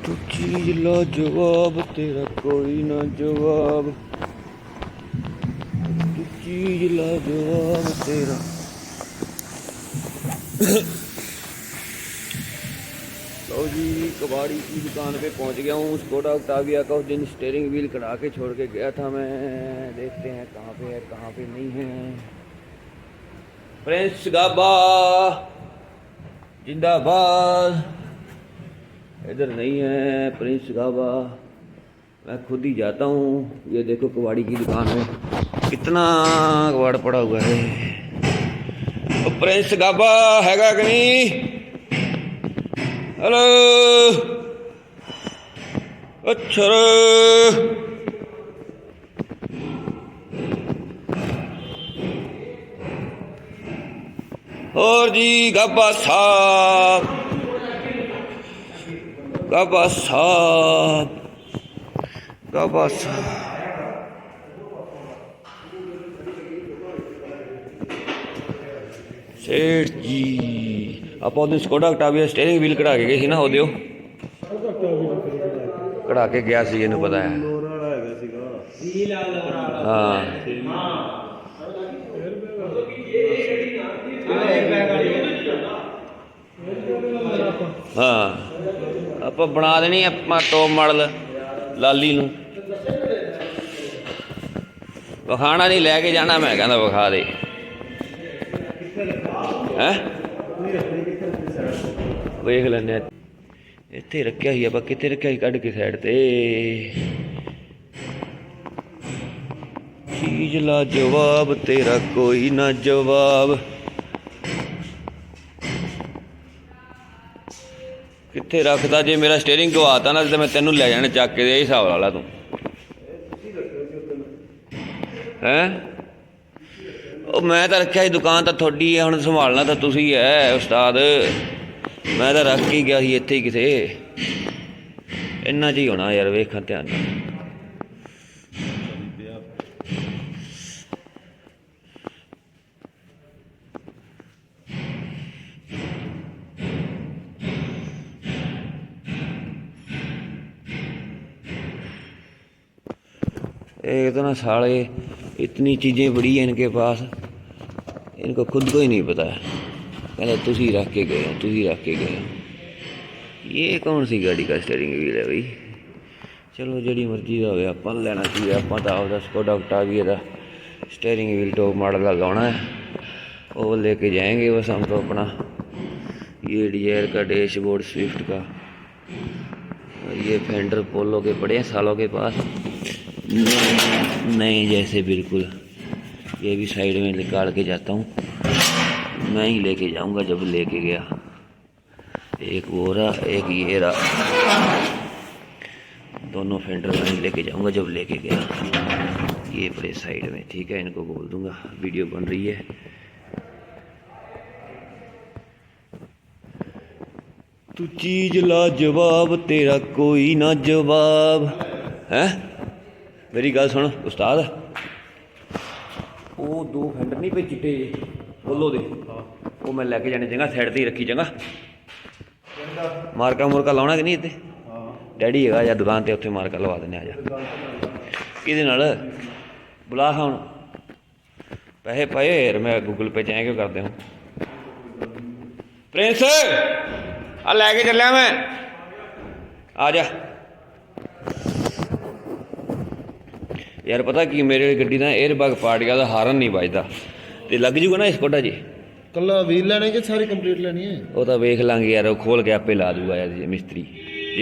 तू चीज ला जवाब तेरा कोई ना जवाब, तू चीज ला जवाब तेरा। लो जी, कबाड़ी की दुकान पे पहुंच गया हूँ। स्कोडा ऑक्टाविया का उस दिन स्टीयरिंग व्हील कढ़ा के छोड़ के गया था मैं। देखते हैं कहाँ पे है कहाँ पे नहीं है। प्रिंस गाबा जिंदाबाद। इधर नहीं है प्रिंस गाबा, मैं खुद ही जाता हूँ। ये देखो कबाड़ी की दुकान में कितना कबाड़ पड़ा हुआ है। तो प्रिंस गाबा हैगा कि नहीं? हेलो अच्छा और जी गाबा साहब, गाबा साहब, गाबा साहब। सेठ जी आप उस दिन स्कोडा ऑक्टाविया स्टीयरिंग व्हील कढ़ा के गए सी ना, ਉਹਦੇ कढ़ा के गया सी, ਇਹਨੂੰ पता है। हाँ हाँ आप बना देनी अपना टॉप मॉडल लाली नूं। विखाना नहीं, लैके जाना मैं, कहना विखा दे है। वेख लैने इत्थे रखिया ही, आप कित्थे रखिया ही, कढ़ के साइड ते। चीज ला जवाब तेरा कोई ना जवाब, कित्थे रखता। जे मेरा स्टीयरिंग गवाता ना तो मैं तेनू लै जाने चक के, यही हिसाब ला ला तू हैं। मैं तो रखिया ही, दुकान तो थोड़ी है, हुण संभालना तो तुसी है उस्ताद। मैं तो रख के गया इत्थे ही किसे, इन्ना च ही होना यार। वेखां ध्यान नाल, एक तो ना साले इतनी चीज़ें बड़ी हैं इनके पास, इनको खुद को ही नहीं पता है। कहते तुसी रख के गए हो, तुसी रख के गए हो। ये कौन सी गाड़ी का स्टीयरिंग व्हील है भाई? चलो जी मर्जी का हो, आप लेना चाहिए। आप तो आपका स्कोडा ऑक्टाविया का स्टीयरिंग व्हील टॉप मॉडल का लाना है, वो लेके जाएंगे बस हम तो अपना। ये डिजायर का डैशबोर्ड स्विफ्ट का, ये फेंडर पोलो के बड़े सालों के पास नहीं जैसे बिल्कुल। ये भी साइड में निकाल के जाता हूँ, मैं ही लेके जाऊंगा जब लेके गया। एक वो रहा, एक ये रहा, दोनों फेंडर मैं ही लेके जाऊंगा जब लेके गया। ये बड़े साइड में, ठीक है, इनको बोल दूंगा वीडियो बन रही है। तू चीज ला जवाब तेरा कोई ना जवाब है। मेरी गल सुन उस्ताद, वो दो फेंडर नहीं पे चिट्टे बोलो दे, वो मैं लैके जाने चंगा, साइड ते ही रखी चंगा। मार्का मुरका लाउणा कि नहीं इत्थे? डैडी हैगा या दुकान ते, उत्थे मार्का लवा देने। आ जा किहदे नाल बुला हुण, पैसे पाए यार, मैं गूगल पे चाहे क्यों करदे हो। प्रिंस आ लैके चलिया मैं, आ जा यार। पता कि मेरे गड्डी का एयर बैग पार्ट गया, हारन नहीं बजता, तो लग जूगा ना इस स्कोडा जी। कल्ला व्हील लेने कि सारी कंप्लीट लेनी है? वो तो वेख लांगे यार, वो खोल के आपे ला दूंगा यार मिस्त्री।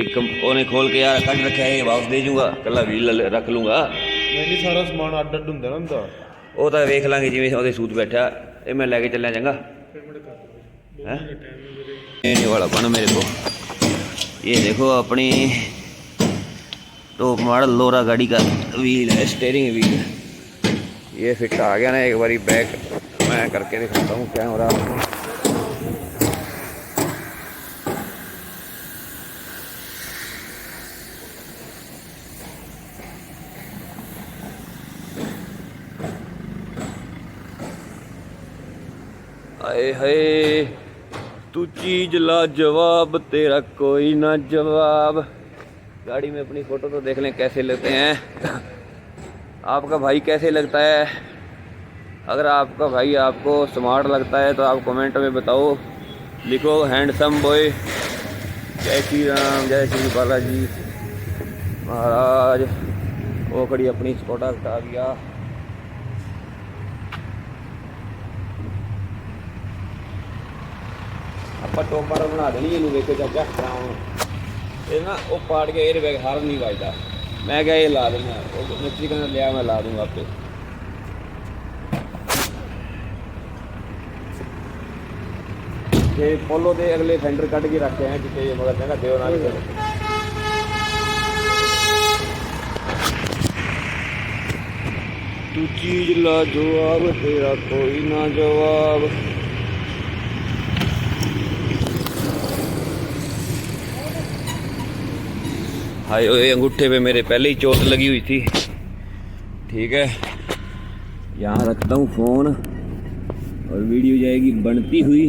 एक उन्हें खोल के यार कट रखा है, वापस दे जूँगा, कल्ला व्हील रख लूँगा। नहीं सारा समान अड्ड अड्ड हुंदा ना हुंदा, वो तो वेख लांगे जिवें ਉਹਦੇ सूत बैठा। ये मैं लैके चलिया चंगा है वाला बन मेरे को। ये देखो अपनी टॉप मॉडल लोरा गाड़ी का व्हील है, स्टीयरिंग व्हील। ये फिट आ गया ना, एक बारी बैक मैं करके दिखाता हूँ क्या हो रहा है। आए हाय तू चीज ला जवाब तेरा कोई ना जवाब। गाड़ी में अपनी फ़ोटो तो देख लें कैसे लगते हैं। आपका भाई कैसे लगता है? अगर आपका भाई आपको स्मार्ट लगता है तो आप कमेंट में बताओ, लिखो हैंडसम बॉय। जय श्री राम, जय श्री बालाजी महाराज। वो खड़ी अपनी स्कूटर हटा गया। ਆਪਾਂ ਟੋਪਰ ਬਣਾ ਦੇਣੀ ਇਹਨੂੰ, ਵੇਖੋ ਚਾਚਾ ਇਹ ਨਾ ਉਹ ਪਾੜ ਕੇ 에ਅਰ ਬੈਗ ਹਰ ਨਹੀਂ ਵੱਜਦਾ। ਮੈਂ ਕਿਹਾ ਇਹ ਲਾ ਦੇਣਾ, ਉਹ ਮਿਸਤਰੀ ਕਹਿੰਦਾ ਲਿਆ ਮੈਂ ਲਾ ਦੂੰਗਾ ਆਪੇ। ਤੇ ਪੋਲੋ ਦੇ ਅਗਲੇ ਫੈਂਡਰ ਕੱਢ ਕੇ ਰੱਖੇ ਆ ਕਿਤੇ, ਮਗਰ ਕਹਿੰਦਾ ਦਿਓ ਨਾ ਤੂੰ ਚੀਜ਼ ਲਾ ਜਵਾਬ, ਤੇਰਾ ਕੋਈ ਨਾ ਜਵਾਬ। हाय ओए, अंगूठे पे मेरे पहले ही चोट लगी हुई थी। ठीक है, यहाँ रखता हूँ फ़ोन और वीडियो जाएगी बनती हुई।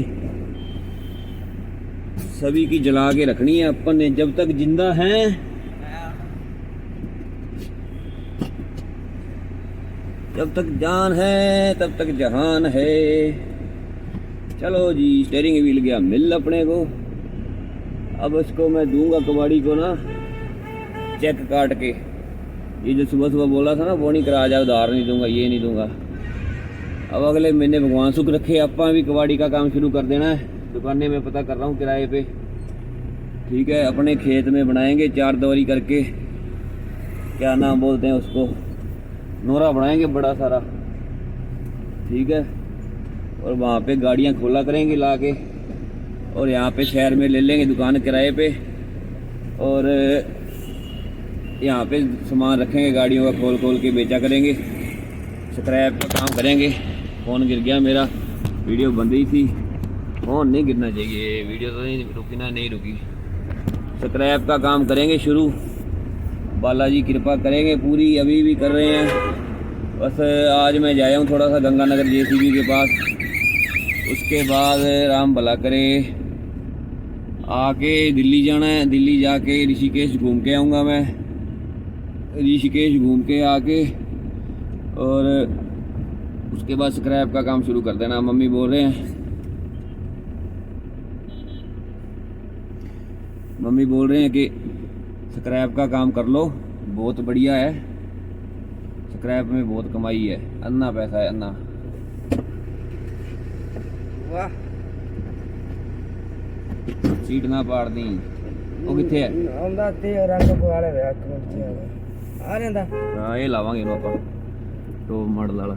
सभी की जला के रखनी है अपन ने जब तक जिंदा हैं। जब तक जान है तब तक जहान है। चलो जी, स्टीयरिंग व्हील गया मिल अपने को। अब इसको मैं दूंगा कबाड़ी को ना चेक काट के। ये जो सुबह सुबह बोला था ना वो नहीं करा जाए, उधार नहीं दूंगा, ये नहीं दूंगा। अब अगले महीने भगवान सुख रखे आपा भी कबाड़ी का काम शुरू कर देना है। दुकानें में पता कर रहा हूँ किराए पे। ठीक है, अपने खेत में बनाएंगे 4 दीवारी करके, क्या नाम बोलते हैं उसको, नोरा बनाएंगे बड़ा सारा। ठीक है, और वहाँ पे गाड़ियाँ खोला करेंगे ला के, और यहाँ पे शहर में ले लेंगे दुकान किराए पे, और यहाँ पे सामान रखेंगे गाड़ियों का, खोल खोल के बेचा करेंगे। स्क्रैप का काम करेंगे। फ़ोन गिर गया मेरा, वीडियो बंद ही थी। फ़ोन नहीं गिरना चाहिए, वीडियो तो नहीं रुकी ना, नहीं रुकी। स्क्रैप का काम करेंगे शुरू, बालाजी कृपा करेंगे पूरी, अभी भी कर रहे हैं। बस आज मैं जाया हूँ थोड़ा सा गंगानगर JCB के पास, उसके बाद राम भला करे आके दिल्ली जाना है। दिल्ली जाके ऋषिकेश घूम के आऊँगा मैं। ऋषिकेश घूम के आके और उसके बाद स्क्रैप का काम शुरू कर देना। मम्मी बोल रहे हैं, मम्मी बोल रहे हैं कि स्क्रैप का काम कर लो, बहुत बढ़िया है, स्क्रैप में बहुत कमाई है, अन्ना पैसा है अन्ना। वाह, सीट ना पाड़ दी। वो किथे है? ਆਉਂਦਾ ਤੇ ਰੰਗ ਪਵਾਲੇ ਵੇ ਅੱਖ ਵਿੱਚ ਆ ਜਾਂਦਾ। ਹਾਂ, ਇਹ ਲਾਵਾਂਗੇ ਇਹਨੂੰ ਆਪਾਂ ਟੋਪ ਮਾਡਲ ਵਾਲਾ।